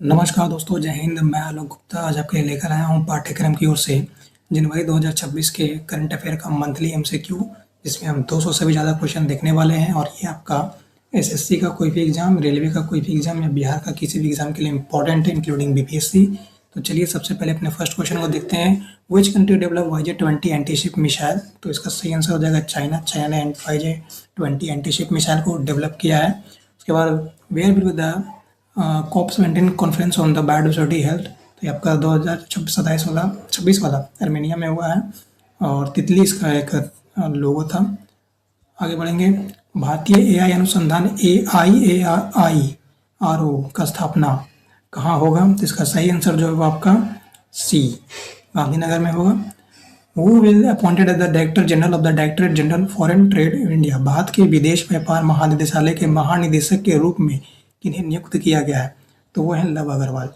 नमस्कार दोस्तों, जय हिंद। मैं आलोक गुप्ता आज आपके लिए लेकर आया हूँ पाठ्यक्रम की ओर से जनवरी 2026 के करंट अफेयर का मंथली एमसीक्यू, जिसमें हम 200 से भी ज़्यादा क्वेश्चन देखने वाले हैं। और ये आपका एसएससी का कोई भी एग्जाम, रेलवे का कोई भी एग्जाम या बिहार का किसी भी एग्जाम के लिए इंपॉर्टेंट है, इंक्लूडिंग बीपीएससी। तो चलिए सबसे पहले अपने फर्स्ट क्वेश्चन को देखते हैं। Which country develop YJ-20 antiship missile? तो इसका सही आंसर हो जाएगा चाइना। चाइना ने YJ-20 एंटीशिप मिसाइल को डेवलप किया है। उसके बाद where will the COP 17 conference on the biodiversity health? तो ये आपका 2026 वाला आर्मेनिया में हुआ है और तितली इसका एक लोगो था। आगे बढ़ेंगे। भारतीय एआई अनुसंधान AIARO का स्थापना कहाँ होगा? तो इसका सही आंसर जो है वो आपका सी, गांधीनगर में होगा। Who will appointed as the director general of the directorate general foreign trade India? Bharat के विदेश व्यापार महानिदेशालय के महानिदेशक के रूप में किन्हें नियुक्त किया गया है? तो वो है Love Agarwal.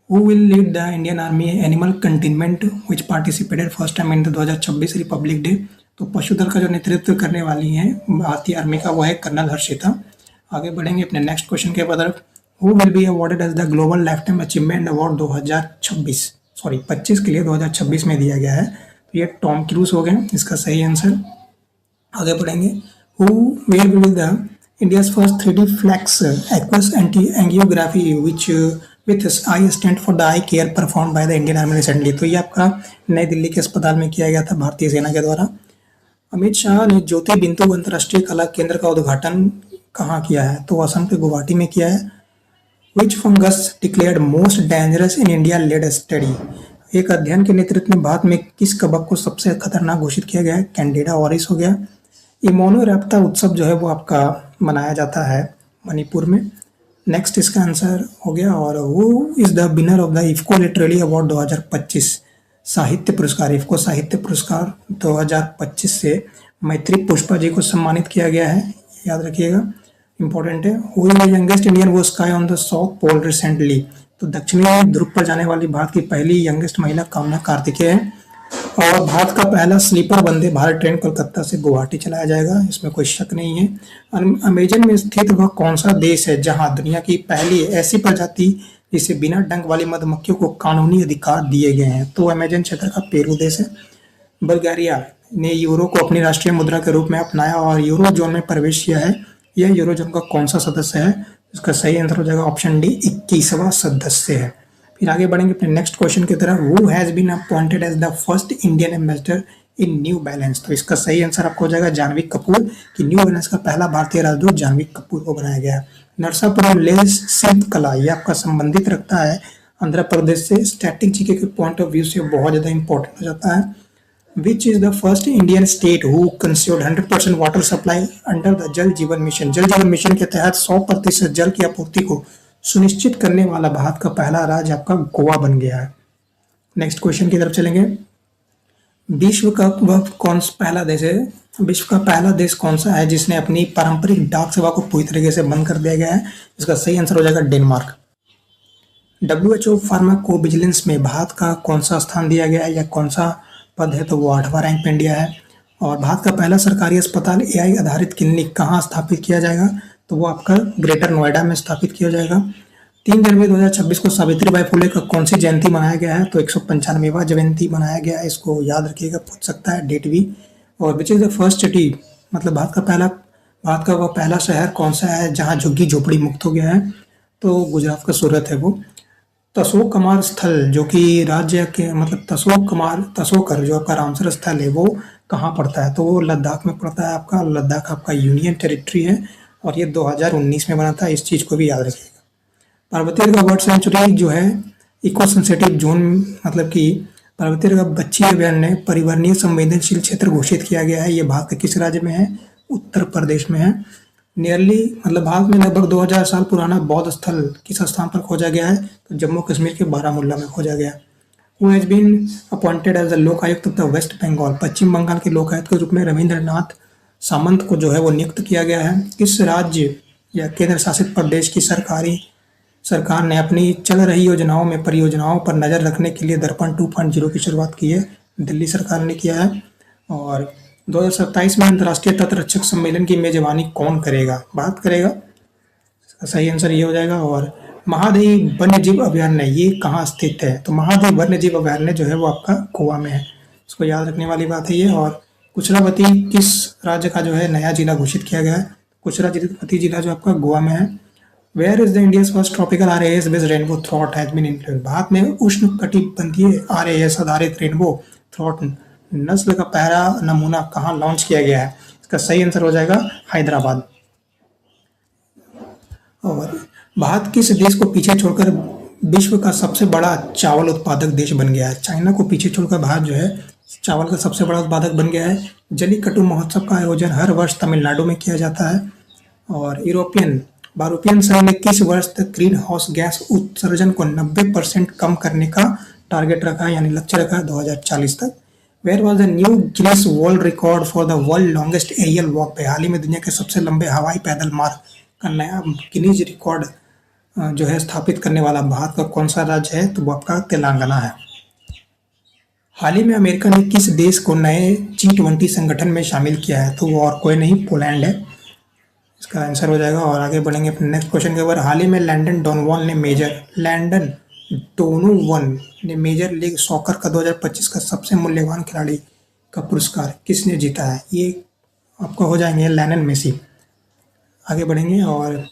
Who will lead the Indian army animal containment which participated first time in 2026 Republic Day? तो पशु दल का जो नेतृत्व करने वाली है भारतीय आर्मी का, वो है कर्नल हर्षिता। आगे बढ़ेंगे अपने नेक्स्ट क्वेश्चन के तरफ। Who will be awarded as the global life time achievement award 25 के लिए 2026 में दिया गया है? तो ये टॉम क्रूज हो गए इसका सही आंसर। आगे बढ़ेंगे। Who where will the India's first 3D flex aqueous angiography which with eye stent for the eye care performed by the Indian Army recently? तो ये आपका नई दिल्ली के अस्पताल में किया गया था भारतीय सेना के द्वारा। अमित शाह ने ज्योति बिंदु अंतर्राष्ट्रीय कला केंद्र का उद्घाटन कहाँ किया है? तो असम के गुवाहाटी में किया है। Which fungus declared most dangerous in India led study? एक अध्ययन के नेतृत्व में भारत में किस कवक को सबसे खतरनाक घोषित किया गया है? कैंडिडा ऑरिस हो गया। इमोनो रैप्टा उत्सव जो है वो आपका मनाया जाता है मणिपुर में। नेक्स्ट इसका आंसर हो गया। और वो is the winner of the IFFCO literary award 2025 साहित्य पुरस्कार? इफ्को साहित्य पुरस्कार 2025 से मैत्री पुष्पा जी को सम्मानित किया गया है, याद रखिएगा, इंपॉर्टेंट है। Who is the youngest Indian वो ski on the South Pole recently? तो दक्षिणी ध्रुव पर जाने वाली भारत की पहली यंगेस्ट महिला कामना कार्तिकेय है। और भारत का पहला स्लीपर वंदे भारत ट्रेन कोलकाता से गुवाहाटी चलाया जाएगा, इसमें कोई शक नहीं है। अमेजन में स्थित वह कौन सा देश है जहां दुनिया की पहली ऐसी प्रजाति जिसे बिना डंक वाली मधुमक्खियों को कानूनी अधिकार दिए गए हैं? तो अमेजन क्षेत्र का पेरू देश है। बल्गारिया ने यूरो को अपनी राष्ट्रीय मुद्रा के रूप में अपनाया और यूरो जोन में प्रवेश किया है। यह यूरो जोन का कौन सा सदस्य है? इसका सही आंसर हो जाएगा ऑप्शन डी, 21वां सदस्य है। फिर आगे बढ़ेंगे अपने नेक्स्ट क्वेश्चन की तरफ। Who has been appointed as the first Indian ambassador in New Balance? तो इसका सही आंसर आपको हो जाएगा जानवी कपूर, कि न्यू बैलेंस का पहला भारतीय राजदूत जानवी कपूर को बनाया गया। नरसापुरम लेंस शिल्पकला, ये आपका संबंधित रखता है आंध्र प्रदेश से। स्टैटिक जीके के पॉइंट ऑफ व्यू से बहुत ज्यादा इंपॉर्टेंट हो जाता है। Which is the first Indian state who consumed 100% water supply under the Jal Jeevan mission? जल जीवन मिशन के तहत 100% जल की आपूर्ति को सुनिश्चित करने वाला भारत का पहला राज्य आपका गोवा बन गया है। नेक्स्ट क्वेश्चन की तरफ चलेंगे। विश्व का वह कौन सा पहला देश है? विश्व का पहला देश कौन सा है जिसने अपनी पारंपरिक डाक सेवा को पूरी तरीके से बंद कर दिया गया है? इसका सही आंसर हो जाएगा डेनमार्क। WHO फार्माकोविजिलेंस में भारत का कौन सा स्थान दिया गया है या कौन सा पद है? तो वो 8वां रैंक पे इंडिया है। और भारत का पहला सरकारी अस्पताल AI आधारित क्लिनिक कहाँ स्थापित किया जाएगा? तो वो आपका ग्रेटर नोएडा में स्थापित किया जाएगा। 3 जनवरी 2026 को सावित्रीबाई फुले का कौन सी जयंती मनाया गया है? तो 195वां जयंती मनाया गया है, इसको याद रखिएगा, पूछ सकता है डेट भी। और विच इज द फर्स्ट सिटी, मतलब भारत का वह पहला शहर कौन सा है जहां झुग्गी झोपड़ी मुक्त हो गया है? तो गुजरात का सूरत है वो। तसोक कमार स्थल जो कि राज्य के, मतलब तसोकर जो आपका रामसर स्थल है वो कहाँ पड़ता है? तो वो लद्दाख में पड़ता है आपका। लद्दाख आपका यूनियन टेरिटरी है और ये 2019 में बना था, इस चीज को भी याद रखिएगा। पार्वती का बर्ड सेंचुरी जो है इको सेंसिटिव जोन, मतलब कि पार्वती का बच्ची अभयारण्य ने परिवर्तनीय संवेदनशील क्षेत्र घोषित किया गया है। ये भारत के किस राज्य में है? उत्तर प्रदेश में है। नियरली, मतलब भारत में लगभग 2000 साल पुराना बौद्ध स्थल किस स्थान पर खोजा गया है? तो जम्मू कश्मीर के बारामूला में खोजा गया। Who has been appointed as the Lokayukta of the West Bengal? पश्चिम बंगाल के लोकायुक्त के रूप में रविंद्रनाथ सामंत को जो है वो नियुक्त किया गया है। किस राज्य या केंद्र शासित प्रदेश की सरकार ने अपनी चल रही योजनाओं में परियोजनाओं पर नजर रखने के लिए दर्पण 2.0 की शुरुआत की है? दिल्ली सरकार ने किया है। और 2027 में अंतर्राष्ट्रीय तटरक्षक सम्मेलन की मेजबानी कौन करेगा? भारत करेगा, इसका सही आंसर ये हो जाएगा। और महादेव वन्यजीव अभयारण्य ये कहाँ स्थित है? तो महादेव वन्यजीव अभयारण्य जो है वो आपका गोवा में है। इसको याद रखने वाली बात है ये। और कुशलावती किस राज्य का जो है नया जिला घोषित किया गया है? कुशलावती जिला जो आपका गोवा में है। Where is the India's first tropical RAS based rainbow trout has been implemented? Bharat में उष्ण कटिबंधीय आरएएस आधारित रेनबो थ्रॉट नस्ल का पहला नमूना कहाँ लॉन्च किया गया है? इसका सही आंसर हो जाएगा हैदराबाद। और भारत किस देश को पीछे छोड़कर विश्व का सबसे बड़ा चावल उत्पादक देश बन गया है? चाइना को पीछे छोड़कर भारत जो है चावल का सबसे बड़ा उत्पादक बन गया है। जलीकट्टू महोत्सव का आयोजन हर वर्ष तमिलनाडु में किया जाता है। और यूरोपियन संघ ने किस वर्ष तक ग्रीन हाउस गैस उत्सर्जन को 90% कम करने का टारगेट रखा है, यानी लक्ष्य रखा है 2040 तक। Where was the new Guinness World Record for the world longest aerial walk पे? हाल ही में दुनिया के सबसे लंबे हवाई पैदल मार्ग का नया गिनीज रिकॉर्ड जो है स्थापित करने वाला भारत का कौन सा राज्य है? तो वो आपका तेलंगाना है। हाल ही में अमेरिका ने किस देश को नए G20 संगठन में शामिल किया है? तो वो और कोई नहीं, पोलैंड है। इसका आंसर हो जाएगा। और आगे बढ़ेंगे अपने नेक्स्ट क्वेश्चन के ऊपर। हाल ही में लैंडन डोनोवन ने मेजर लीग सॉकर का 2025 का सबसे मूल्यवान खिलाड़ी का पुरस्कार किसने जीता है? ये आपको हो जाएंगे लियोनेल मेसी। आगे बढ़ेंगे। और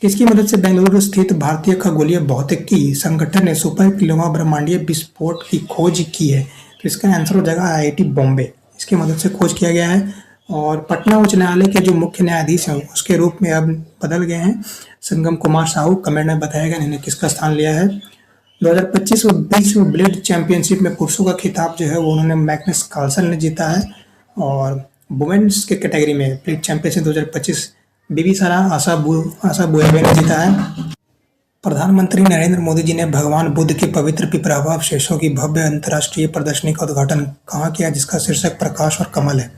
किसकी मदद से बेंगलुरु स्थित भारतीय खगोलीय भौतिकी संगठन ने सुपर किलोमा ब्रह्मांडीय विस्फोट की खोज की है? तो इसका आंसर हो जाएगा आईआईटी बॉम्बे। इसकी मदद से खोज किया गया है। और पटना उच्च न्यायालय के जो मुख्य न्यायाधीश हैं उसके रूप में अब बदल गए हैं संगम कुमार साहू। कमेंट में बताया गया इन्होंने किसका स्थान लिया है। 2025 विश्व ब्लेड चैंपियनशिप में पुरुषों का खिताब जो है वो उन्होंने मैग्नस कार्लसन ने जीता है। और वुमेन्स के कैटेगरी में ब्लेड चैंपियनशिप 2025 बीबी सारा आशा बुएबे ने जीता है। प्रधानमंत्री नरेंद्र मोदी जी ने भगवान बुद्ध के पवित्र पिपरावा अवशेषों की भव्य अंतर्राष्ट्रीय प्रदर्शनी का उद्घाटन कहाँ किया, जिसका शीर्षक प्रकाश और कमल है?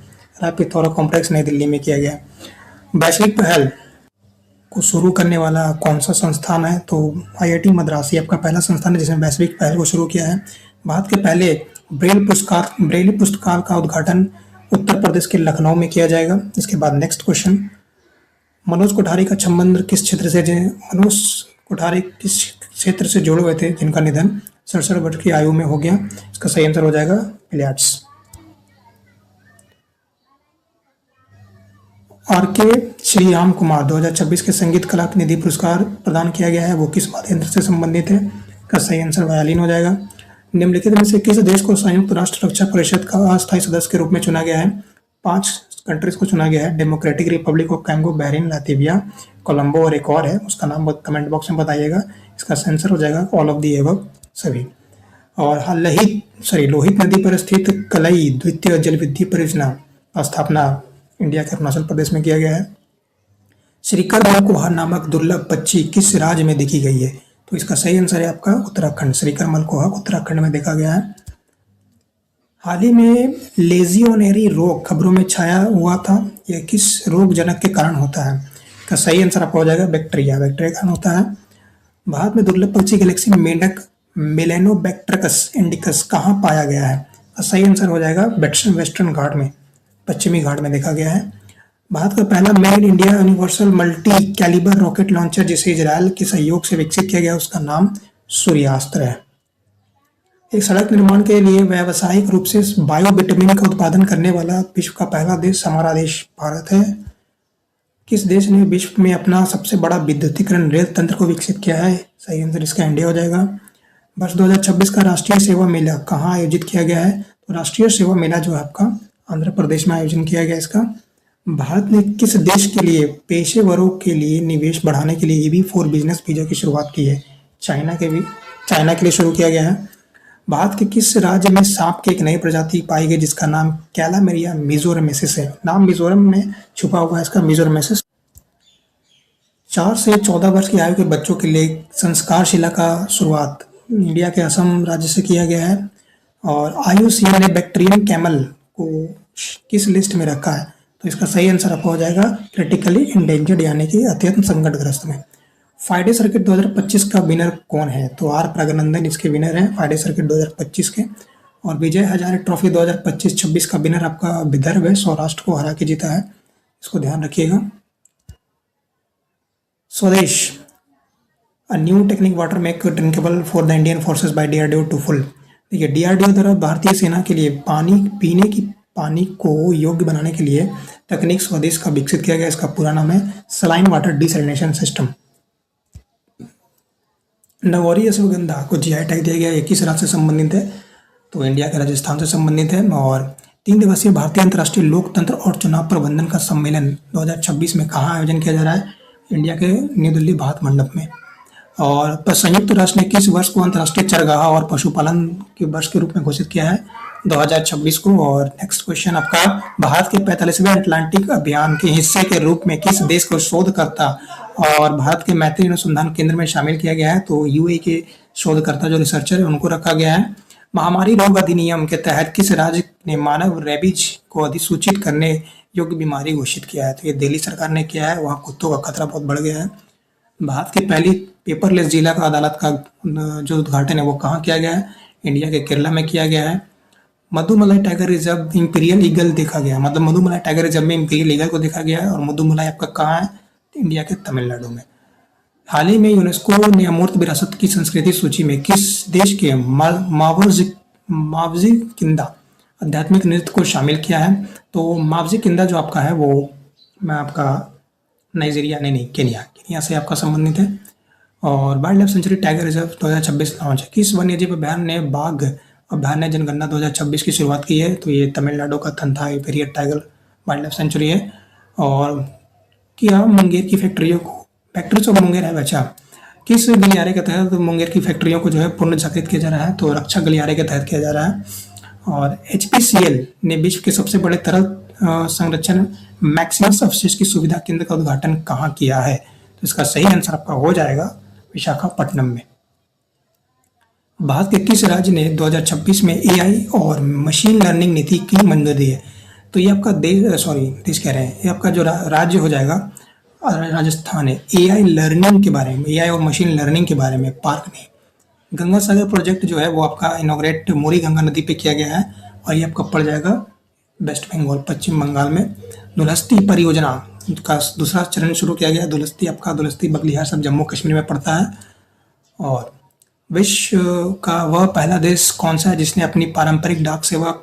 पिथौरा कॉम्प्लेक्स नई दिल्ली में किया गया। वैश्विक पहल को शुरू करने वाला कौन सा संस्थान है? तो आईआईटी मद्रास ही आपका पहला संस्थान है जिसने वैश्विक पहल को शुरू किया है। भारत के पहले ब्रेल पुस्तकालय का उद्घाटन उत्तर प्रदेश के लखनऊ में किया जाएगा। इसके बाद नेक्स्ट क्वेश्चन। मनोज कोठारी का संबंध किस क्षेत्र से? मनोज कोठारी किस क्षेत्र से जुड़े हुए थे जिनका निधन 67 वर्ष की आयु में हो गया? इसका सही आंसर हो जाएगा बिलियर्ड्स। आर के श्रीराम कुमार 2026 के संगीत कला निधि पुरस्कार प्रदान किया गया है, वो किस वाद्य यंत्र से संबंधित है? इसका सही आंसर वायलिन हो जाएगा। निम्नलिखित में से किस देश को संयुक्त राष्ट्र रक्षा परिषद का अस्थायी सदस्य के रूप में चुना गया है? 5 कंट्रीज को चुना गया है। Democratic Republic of कंगो, Bahrain, Latvia, Colombo और एक और है, उसका नाम कमेंट बॉक्स में बताइएगा। इसका आंसर हो जाएगा ऑल ऑफ दी एबव सभी। और लोहित नदी पर स्थित कलई द्वितीय जल विद्युत परियोजना का स्थापना इंडिया के अरुणाचल प्रदेश में किया गया है। श्रीकर मलकोहा नामक दुर्लभ पक्षी किस राज्य में देखी गई है? तो इसका सही आंसर है आपका उत्तराखंड। श्रीकर मलकोहा उत्तराखंड में देखा गया है। हाल ही में लेजियोनेरी रोग खबरों में छाया हुआ था, यह किस रोग जनक के कारण होता है? इसका सही आंसर आपका हो जाएगा बैक्टीरिया के कारण होता है। भारत में दुर्लभ पक्षी गैलेक्सी मेंढक मेलेनोबैक्ट्रिकस इंडिकस कहाँ पाया गया है? सही आंसर हो जाएगा वेस्टर्न घाट में, पश्चिमी घाट में देखा गया है। भारत का पहला made in India universal multi calibre rocket launcher जिसे इजरायल के सहयोग से विकसित किया गया उसका नाम सूर्यास्त्र है। एक सड़क निर्माण के लिए व्यावसायिक रूप से बायोबिटुमिन का उत्पादन करने वाला विश्व का पहला देश हमारा देश भारत है। किस देश ने विश्व में अपना सबसे बड़ा विद्युतीकरण रेल तंत्र को विकसित किया है? सही आंसर इसका इंडिया हो जाएगा। वर्ष 2026 का राष्ट्रीय सेवा मेला कहाँ आयोजित किया गया है? तो राष्ट्रीय सेवा मेला जो है आपका आंध्र प्रदेश में आयोजन किया गया इसका। भारत ने किस देश के लिए पेशेवरों के लिए निवेश बढ़ाने के लिए EB फॉर बिजनेस वीजा की शुरुआत की है? चाइना के लिए शुरू किया गया है। भारत के किस राज्य में सांप की एक नई प्रजाति पाई गई जिसका नाम कैलामेरिया मिजोरमेसिस है? नाम मिजोरम में छुपा हुआ है इसका, मिजोरमेसिस। 4 से 14 वर्ष की आयु के बच्चों के लिए संस्कारशिला का शुरुआत इंडिया के असम राज्य से किया गया है। और IUCN ने बैक्टीरियम कैमल को किस लिस्ट में रखा है? तो इसका सही आंसर आपको हो जाएगा क्रिटिकली इंडेंजर्ड यानी कि अत्यंत संकटग्रस्त में। फाइडे सर्किट 2025 का विनर कौन है? तो आर प्रगनंदन इसके विनर हैं फाइडे सर्किट 2025 के। और विजय हजारे ट्रॉफी 2025-26 का विनर आपका विदर्भ है, सौराष्ट्र को हरा के जीता है, इसको ध्यान रखिएगा। स्वदेश a new technique water make drinkable for the Indian forces by DRDO to full. देखिए डीआरडीओ द्वारा भारतीय सेना के लिए पानी को योग्य बनाने के लिए तकनीक स्वदेश का विकसित किया गया। इसका पूरा नाम है saline water desalination system. Nagauri ashwagandha को जीआई टैग दिया गया। 21 राज्य से संबंधित है, तो इंडिया के राजस्थान से संबंधित है। और 3 दिवसीय भारतीय अंतर्राष्ट्रीय लोकतंत्र और चुनाव प्रबंधन का सम्मेलन 2026 में कहाँ आयोजन किया जा रहा है? इंडिया के न्यू दिल्ली भारत मंडप में। और संयुक्त राष्ट्र ने किस वर्ष को अंतर्राष्ट्रीय चरगाह और पशुपालन के वर्ष के रूप में घोषित किया है? 2026 को। और नेक्स्ट क्वेश्चन आपका, भारत के 45वें अटलांटिक अभियान के हिस्से के रूप में किस देश को शोधकर्ता और भारत के मैत्री अनुसंधान केंद्र में शामिल किया गया है? तो यूएई के शोधकर्ता जो रिसर्चर है उनको रखा गया है। महामारी रोग अधिनियम के तहत किस राज्य ने मानव रेबीज को अधिसूचित करने योग्य बीमारी घोषित किया है? तो ये दिल्ली सरकार ने किया है। वहाँ कुत्तों का खतरा बहुत बढ़ गया है। भारत की पहली पेपरलेस जिला का अदालत का जो उद्घाटन है वो कहाँ किया गया है? इंडिया के केरला में किया गया है। Mudumalai tiger reserve imperial eagle देखा गया, मतलब मधुमलाई टाइगर रिजर्व में इंपीरियल ईगल को देखा गया है। और मधुमलाई आपका कहाँ है? इंडिया के तमिलनाडु में। हाल ही में यूनेस्को ने अमूर्त विरासत की संस्कृति सूची में किस देश के मावजी किंदा आध्यात्मिक नृत्य को शामिल किया है? तो मावजी किंदा जो आपका है वो मैं आपका नाइजीरिया नहीं केनिया से आपका संबंधित है। और wild life sanctuary tiger reserve 2026 launch है। किस वन्यजीव अभ्यारण्य ने बाघ अभ्यारण्य जनगणना 2026 की शुरुआत की है? तो ये तमिलनाडु का Thanthai Periyar tiger wildlife sanctuary है। और क्या मुंगेर की फैक्ट्रीज ऑफ मुंगेर है बचा, किस गलियारे के तहत मुंगेर की फैक्ट्रियों को जो है पुनर्जागृत किया जा रहा है? तो रक्षा गलियारे के तहत किया जा रहा है। और एचपीसीएल ने विश्व के सबसे बड़े तरल संरक्षण मैक्सिमस अवशेष की सुविधा केंद्र का उद्घाटन कहाँ किया है? तो इसका सही आंसर आपका हो जाएगा विशाखापट्टनम में। भारत के किस राज्य ने 2026 में एआई और मशीन लर्निंग नीति की मंजूरी दी है? तो ये आपका देश कह रहे हैं, ये आपका जो राज्य हो जाएगा राजस्थान है। एआई लर्निंग के बारे में, एआई और मशीन लर्निंग के बारे में पार्क ने गंगा सागर प्रोजेक्ट जो है वो आपका इनॉग्रेट मुरी गंगा नदी पे किया गया है। और ये आपका पड़ जाएगा वेस्ट बंगाल, पश्चिम बंगाल में। दुलस्ती परियोजना का दूसरा चरण शुरू किया गया। दुलस्ती बगलिहार सब जम्मू कश्मीर में पड़ता है। और विश्व का वह पहला देश कौन सा है जिसने अपनी पारंपरिक डाक सेवा,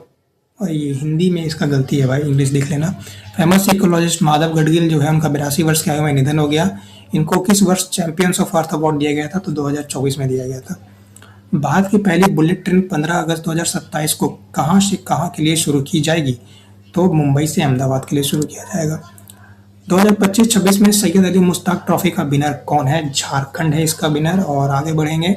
और ये हिंदी में इसका गलती है भाई, इंग्लिश देख लेना। फेमस इकोलॉजिस्ट माधव गडगिल जो है उनका 82 वर्ष की आयु में निधन हो गया। इनको किस वर्ष चैंपियंस ऑफ अर्थ अवार्ड दिया गया था? तो 2024 में दिया गया था। भारत की पहली बुलेट ट्रेन 15 अगस्त 2027 को कहाँ से कहाँ के लिए शुरू की जाएगी? तो मुंबई से अहमदाबाद के लिए शुरू किया जाएगा। 2025-26 में सैयद अली मुश्ताक ट्रॉफी का विनर कौन है? झारखंड है इसका विनर। और आगे बढ़ेंगे,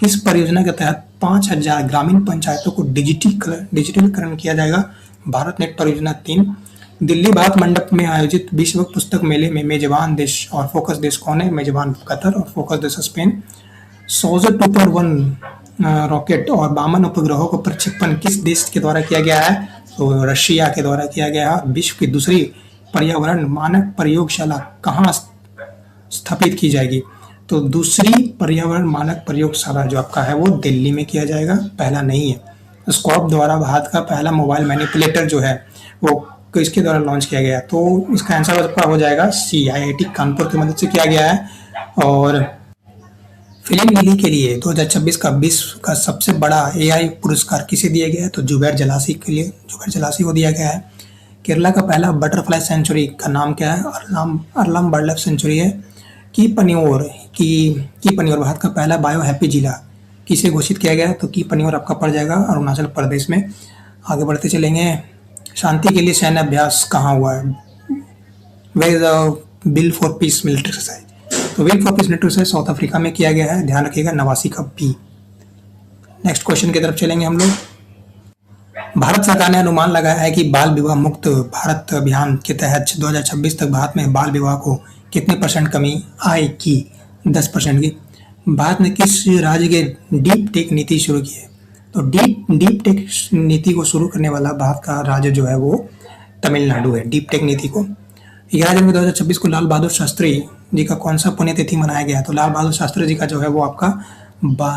किस परियोजना के तहत 5000 ग्रामीण पंचायतों को डिजिटलीकरण किया जाएगा? भारत नेट परियोजना 3। दिल्ली भारत मंडप में आयोजित विश्व पुस्तक मेले में मेजबान देश और फोकस देश कौन है? मेजबान कतर और फोकस देश स्पेन। सोजर 2.1 रॉकेट और 52 उपग्रहों को प्रक्षेपण किस देश के द्वारा किया गया है? तो रशिया के द्वारा किया गया है। विश्व की दूसरी पर्यावरण मानक प्रयोगशाला कहाँ स्थापित की जाएगी? तो दूसरी पर्यावरण मानक प्रयोगशाला जो आपका है वो दिल्ली में किया जाएगा, पहला नहीं है। स्कॉप द्वारा भारत का पहला मोबाइल मैनिपुलेटर जो है वो किसके द्वारा लॉन्च किया गया? तो इसका आंसर आपका हो जाएगा सी, आईआईटी कानपुर की मदद से किया गया है। और फिल्म लिली के लिए 2026 का विश्व का सबसे बड़ा एआई पुरस्कार किसे दिया गया है? तो जुबैर जलासी को दिया गया है। केरला का पहला बटरफ्लाई सेंचुरी का नाम क्या है? अरलम वाइल्ड लाइफ सेंचुरी है। की पनियोर भारत का पहला बायो हैप्पी जिला किसे घोषित किया गया है? तो की पनियोर आपका पड़ जाएगा अरुणाचल प्रदेश में। आगे बढ़ते चलेंगे, शांति के लिए सैन्य अभ्यास कहाँ हुआ है? Where the Will for Peace military exercise? तो Will for Peace military exercise South Africa में किया गया है, ध्यान रखिएगा, नवासी का बी। नेक्स्ट क्वेश्चन की तरफ चलेंगे हम लोग। भारत सरकार ने अनुमान लगाया है कि बाल विवाह मुक्त भारत अभियान के तहत 2026 तक भारत में बाल विवाह को कितने % कमी आएगी? 10% की। भारत ने किस राज्य के डीप टेक नीति शुरू की है? तो डीप टेक नीति को शुरू करने वाला भारत का राज्य जो है वो तमिलनाडु है, डीप टेक नीति को। 11 जनवरी 2026 को लाल बहादुर शास्त्री जी का कौन सा पुण्यतिथि मनाया गया? तो लाल बहादुर शास्त्री जी का जो है वो आपका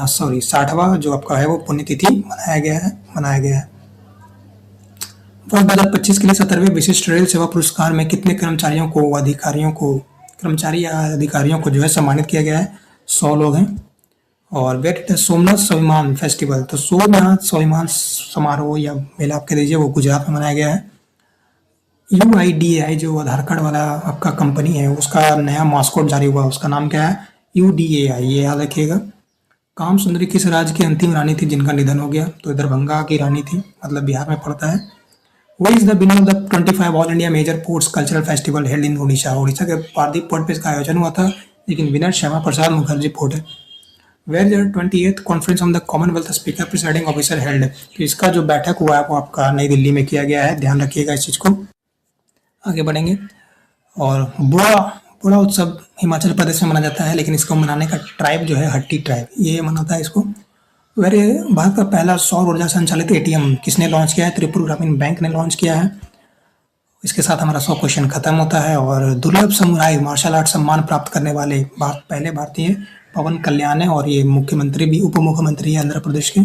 60वां जो आपका है वो पुण्यतिथि मनाया गया है। वर्ष 2025 के लिए 17वें विशिष्ट रेल सेवा पुरस्कार में कितने कर्मचारी या अधिकारियों को जो है सम्मानित किया गया है? 100 लोग हैं। और वेट द सोमनाथ स्वाभिमान फेस्टिवल, तो सोमनाथ स्वाभिमान समारोह या मेला आप कह दीजिए, वो गुजरात में मनाया गया है। यूआईडीएआई जो आधार कार्ड वाला आपका कंपनी है, उसका नया मास्कॉट जारी हुआ, उसका नाम क्या है? यूडीएआई, ये याद रखिएगा। काम सुंदरी किस राज्य की अंतिम रानी थी जिनका निधन हो गया? तो दरभंगा की रानी थी, मतलब बिहार में पड़ता है। Who is the winner of the 25 all India major ports cultural festival held in Orissa. Orissa के पारदीप पोर्ट पे इसका आयोजन हुआ था, लेकिन विनर श्यामा प्रसाद मुखर्जी पोर्ट है। Where the 28th conference on the Commonwealth speaker presiding officer held, तो इसका जो बैठक हुआ है वो आपका नई दिल्ली में किया गया है, ध्यान रखिएगा इस चीज़ को। आगे बढ़ेंगे। और बुआ बुआ उत्सव हिमाचल प्रदेश में मनाया जाता है, लेकिन इसको मनाने का ट्राइब जो है हट्टी ट्राइब, ये मनाता है इसको। वेरी भारत का पहला सौर ऊर्जा संचालित एटीएम किसने लॉन्च किया है? त्रिपुरा ग्रामीण बैंक ने लॉन्च किया है। इसके साथ हमारा 100 क्वेश्चन खत्म होता है। और दुर्लभ समुराई मार्शल आर्ट सम्मान प्राप्त करने वाले पहले भारतीय पवन कल्याण है, और ये मुख्यमंत्री भी उप मुख्यमंत्री है आंध्र प्रदेश के।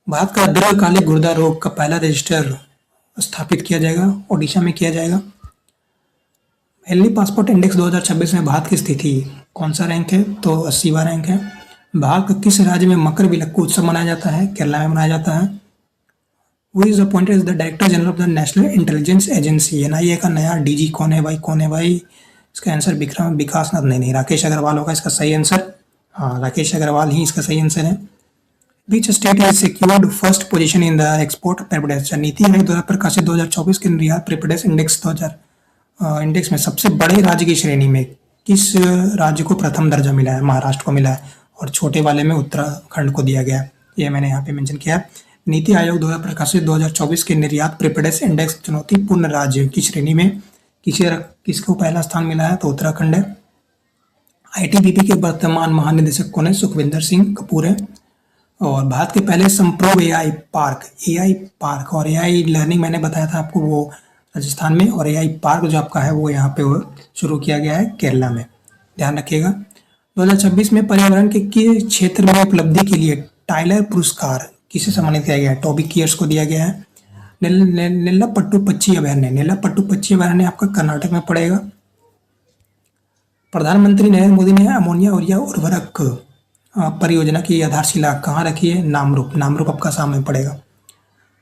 भारत का दीर्घकालिक गुर्दा रोग का पहला रजिस्टर स्थापित किया जाएगा, ओडिशा में किया जाएगा। हेनली पासपोर्ट इंडेक्स 2026 में भारत की स्थिति कौन सा रैंक है? तो 80वां रैंक है। भारत के किस राज्य में मकर विलक्कू उत्सव मनाया जाता है? केरला में मनाया जाता है। Who is appointed as the director general of the National Intelligence Agency, NIA का नया डीजी कौन है भाई? कौन है भाई? इसका आंसर विक्रम विकास नाथ, नहीं, राकेश अग्रवाल होगा इसका सही आंसर। हाँ, राकेश अग्रवाल ही इसका सही आंसर है। Which state has secured first position in the export preference? NITI Aayog द्वारा प्रकाशित 2024 के निर्यात प्रेफरेंस इंडेक्स 2000 इंडेक्स में सबसे बड़े राज्य की श्रेणी में किस राज्य को प्रथम दर्जा मिला है? महाराष्ट्र को मिला है, और छोटे वाले में उत्तराखंड को दिया गया है, ये मैंने यहाँ पे मेंशन किया है। नीति आयोग द्वारा प्रकाशित 2024 के निर्यात प्रेफरेंस इंडेक्स चुनौतीपूर्ण राज्य की श्रेणी में किसको पहला स्थान मिला है? तो उत्तराखंड है। आईटीबीपी के वर्तमान महानिदेशक कौन है? सुखविंदर सिंह कपूर है। और भारत के पहले संप्रोब एआई पार्क और एआई लर्निंग मैंने बताया था आपको, वो राजस्थान में, और एआई पार्क जो आपका है वो यहाँ पे शुरू किया गया है केरला में, ध्यान रखिएगा। 2026 में पर्यावरण के क्षेत्र में उपलब्धि के लिए टाइलर पुरस्कार किसे सम्मानित किया गया है? टॉबी कियर्स को दिया गया है। नेल्लापट्टू पक्षी अभयारण्य आपका कर्नाटक में पड़ेगा। प्रधानमंत्री नरेंद्र मोदी ने अमोनिया उर्वरक परियोजना की आधारशिला कहाँ रखी है? नामरूप आपका सामने पड़ेगा।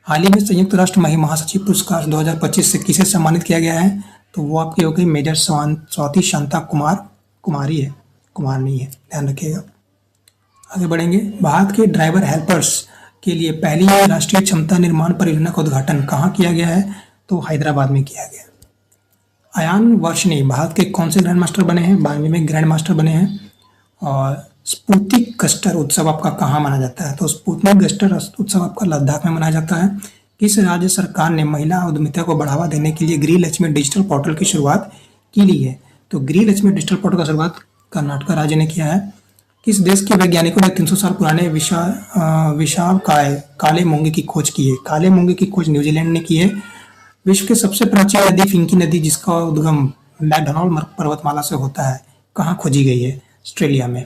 हाल ही में संयुक्त राष्ट्र महासचिव पुरस्कार 2025 से किसे सम्मानित किया गया है? तो वो आपकी हो गई मेजर स्वाति शांता कुमारी है, कुमार नहीं है, ध्यान रखिएगा। आगे बढ़ेंगे। भारत के ड्राइवर हेल्पर्स के लिए पहली राष्ट्रीय क्षमता निर्माण परियोजना का उद्घाटन कहाँ किया गया है? तो हैदराबाद में किया गया। अयान वर्षनी भारत के कौन से ग्रैंड मास्टर बने हैं? 12वें में ग्रैंड मास्टर बने हैं। और स्पुतनिक गस्टर उत्सव आपका कहाँ मनाया जाता है? तो स्पुतनिक गस्टर उत्सव आपका लद्दाख में मनाया जाता है। किस राज्य सरकार ने महिला उद्यमिता को बढ़ावा देने के लिए गृहलक्ष्मी डिजिटल पोर्टल की शुरुआत की है? तो गृहलक्ष्मी डिजिटल पोर्टल का शुरुआत कर्नाटक राज्य ने किया है। किस देश के वैज्ञानिकों ने 300 साल पुराने विशालकाय काले मूंगे की खोज की है? काले मूंगे की खोज न्यूजीलैंड ने की है। विश्व की सबसे प्राचीन नदी फिंकी नदी, जिसका उद्गम मैकडोनाल्ड पर्वतमाला से होता है, कहाँ खोजी गई है? ऑस्ट्रेलिया में।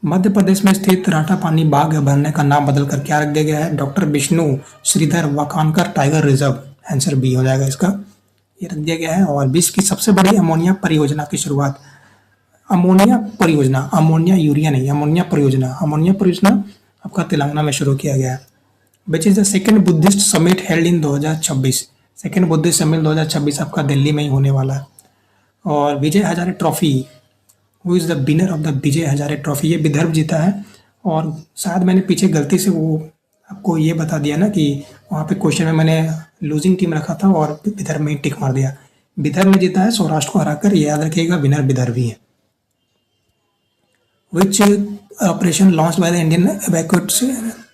मध्य प्रदेश में स्थित राटापानी बाघ अभयारण्य का नाम बदलकर क्या रख दिया गया है? Doctor Vishnu Shridhar Wakankar tiger reserve, answer B हो जाएगा इसका, ये रख दिया गया है। और विश्व की सबसे बड़ी अमोनिया परियोजना की शुरुआत, अमोनिया परियोजना आपका तेलंगाना में शुरू किया गया है। Which is the second Buddhist summit held in 2026? Second Buddhist summit 2026 आपका दिल्ली में ही होने वाला है। और Vijay Hazare trophy, who is the winner of the Vijay Hazare trophy? ये विदर्भ जीता है। और शायद मैंने पीछे गलती से वो आपको ये बता दिया ना कि वहाँ पे क्वेश्चन में मैंने लूजिंग टीम रखा था और विदर्भ में टिक मार दिया। विदर्भ में जीता है सौराष्ट्र को हराकर, ये याद रखिएगा, विनर विदर्भ ही है। Which operation launch by the Indian evacuates?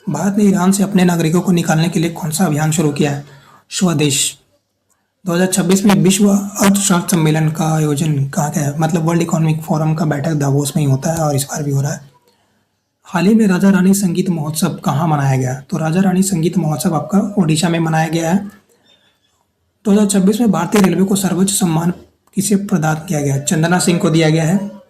Bharat ने ईरान से अपने नागरिकों को निकालने के लिए कौन सा अभियान शुरू किया है? स्वदेश। 2026 में विश्व अर्थशास्त्र सम्मेलन का आयोजन कहाँ का है? मतलब वर्ल्ड इकोनॉमिक फोरम का बैठक दावोस में ही होता है, और इस बार भी हो रहा है। हाल ही में राजा रानी संगीत महोत्सव कहाँ मनाया गया? तो राजा रानी संगीत महोत्सव आपका ओडिशा में मनाया गया है। 2026 में भारतीय रेलवे को सर्वोच्च सम्मान किसे प्रदान किया गया? चंदना सिंह को दिया गया है।